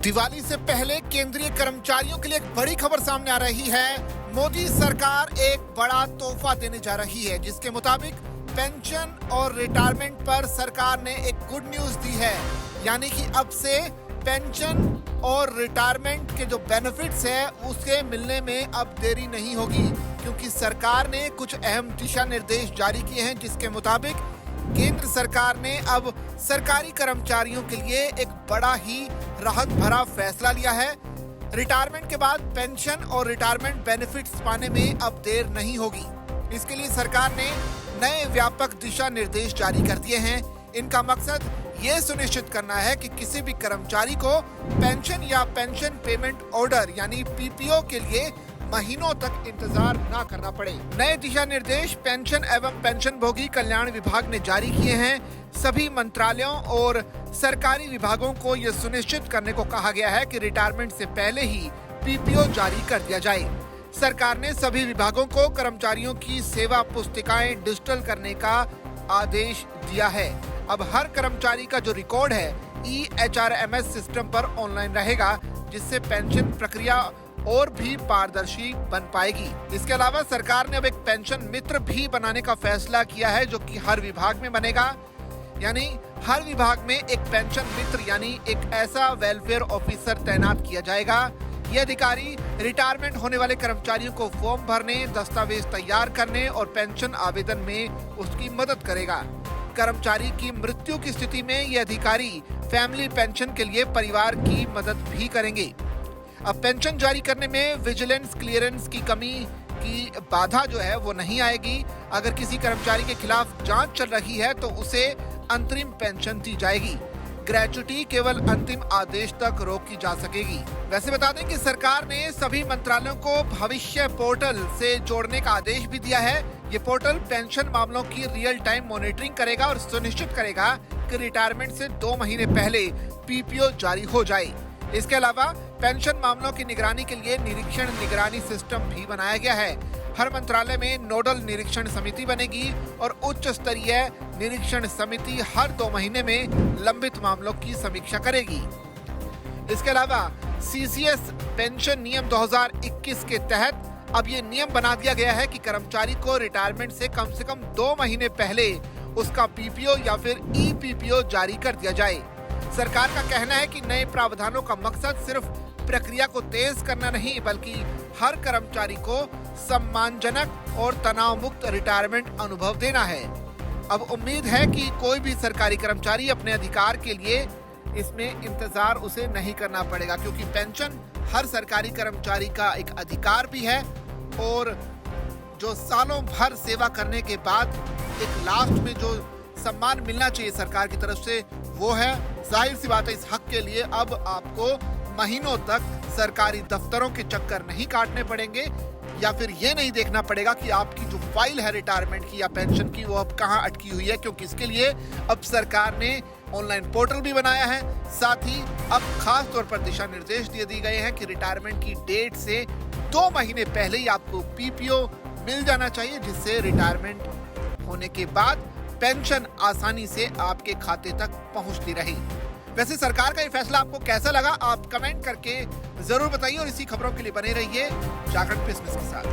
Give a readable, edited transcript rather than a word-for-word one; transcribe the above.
दिवाली से पहले केंद्रीय कर्मचारियों के लिए एक बड़ी खबर सामने आ रही है। मोदी सरकार एक बड़ा तोहफा देने जा रही है, जिसके मुताबिक पेंशन और रिटायरमेंट पर सरकार ने एक गुड न्यूज दी है। यानी कि अब से पेंशन और रिटायरमेंट के जो बेनिफिट्स है उसके मिलने में अब देरी नहीं होगी, क्योंकि सरकार ने कुछ अहम दिशा निर्देश जारी किए हैं, जिसके मुताबिक केंद्र सरकार ने अब सरकारी कर्मचारियों के लिए एक बड़ा ही राहत भरा फैसला लिया है। रिटायरमेंट के बाद पेंशन और रिटायरमेंट बेनिफिट्स पाने में अब देर नहीं होगी। इसके लिए सरकार ने नए व्यापक दिशा निर्देश जारी कर दिए हैं। इनका मकसद ये सुनिश्चित करना है कि किसी भी कर्मचारी को पेंशन या पेंशन पेमेंट ऑर्डर यानी पीपीओ के लिए महीनों तक इंतजार न करना पड़े। नए दिशा निर्देश पेंशन एवं पेंशन भोगी कल्याण विभाग ने जारी किए हैं। सभी मंत्रालयों और सरकारी विभागों को यह सुनिश्चित करने को कहा गया है कि रिटायरमेंट से पहले ही पीपीओ जारी कर दिया जाए। सरकार ने सभी विभागों को कर्मचारियों की सेवा पुस्तिकाएं डिजिटल करने का आदेश दिया है। अब हर कर्मचारी का जो रिकॉर्ड है EHRMS सिस्टम पर ऑनलाइन रहेगा, जिससे पेंशन प्रक्रिया और भी पारदर्शी बन पाएगी। इसके अलावा सरकार ने अब एक पेंशन मित्र भी बनाने का फैसला किया है, जो कि हर विभाग में बनेगा। यानी हर विभाग में एक पेंशन मित्र यानी एक ऐसा वेलफेयर ऑफिसर तैनात किया जाएगा। ये अधिकारी रिटायरमेंट होने वाले कर्मचारियों को फॉर्म भरने, दस्तावेज तैयार करने और पेंशन आवेदन में उसकी मदद करेगा। कर्मचारी की मृत्यु की स्थिति में ये अधिकारी फैमिली पेंशन के लिए परिवार की मदद भी करेंगे। अब पेंशन जारी करने में विजिलेंस क्लियरेंस की कमी की बाधा जो है वो नहीं आएगी। अगर किसी कर्मचारी के खिलाफ जांच चल रही है तो उसे अंतरिम पेंशन दी जाएगी। ग्रेच्युटी केवल अंतिम आदेश तक रोकी जा सकेगी। वैसे बता दें कि सरकार ने सभी मंत्रालयों को भविष्य पोर्टल से जोड़ने का आदेश भी दिया है। ये पोर्टल पेंशन मामलों की रियल टाइम मॉनिटरिंग करेगा और सुनिश्चित करेगा कि रिटायरमेंट से 2 महीने पहले पीपीओ जारी हो जाए। इसके अलावा पेंशन मामलों की निगरानी के लिए निरीक्षण निगरानी सिस्टम भी बनाया गया है। हर मंत्रालय में नोडल निरीक्षण समिति बनेगी और उच्च स्तरीय निरीक्षण समिति हर 2 महीने में लंबित मामलों की समीक्षा करेगी। इसके अलावा CCS पेंशन नियम 2021 के तहत अब ये नियम बना दिया गया है कि कर्मचारी को रिटायरमेंट से कम 2 महीने पहले उसका पीपीओ या फिर EPPO जारी कर दिया जाए। सरकार का कहना है कि नए प्रावधानों का मकसद सिर्फ प्रक्रिया को तेज करना नहीं, बल्कि हर कर्मचारी को सम्मानजनक और तनाव मुक्त रिटायरमेंट अनुभव देना है। अब उम्मीद है कि कोई भी सरकारी कर्मचारी अपने अधिकार के लिए इसमें इंतजार उसे नहीं करना पड़ेगा, क्योंकि पेंशन हर सरकारी कर्मचारी का एक अधिकार भी है और जो सालों भर सेवा करने के बाद एक लास्ट में जो सम्मान मिलना चाहिए सरकार की तरफ से वो है। जाहिर सी बात है, इस हक के लिए अब आपको महीनों तक सरकारी दफ्तरों के चक्कर नहीं काटने पड़ेंगे, या फिर ये नहीं देखना पड़ेगा कि आपकी जो फाइल है रिटायरमेंट की या पेंशन की वो अब कहाँ अटकी हुई है, क्योंकि इसके लिए अब सरकार ने ऑनलाइन पोर्टल भी बनाया है। साथ ही अब खास तौर पर दिशा निर्देश दिए गए हैं कि रिटायरमेंट की डेट से 2 महीने पहले ही आपको पीपीओ मिल जाना चाहिए, जिससे रिटायरमेंट होने के बाद पेंशन आसानी से आपके खाते तक पहुंचती रही। वैसे सरकार का ये फैसला आपको कैसा लगा, आप कमेंट करके जरूर बताइए और इसी खबरों के लिए बने रहिए जागरण बिजनेस के साथ।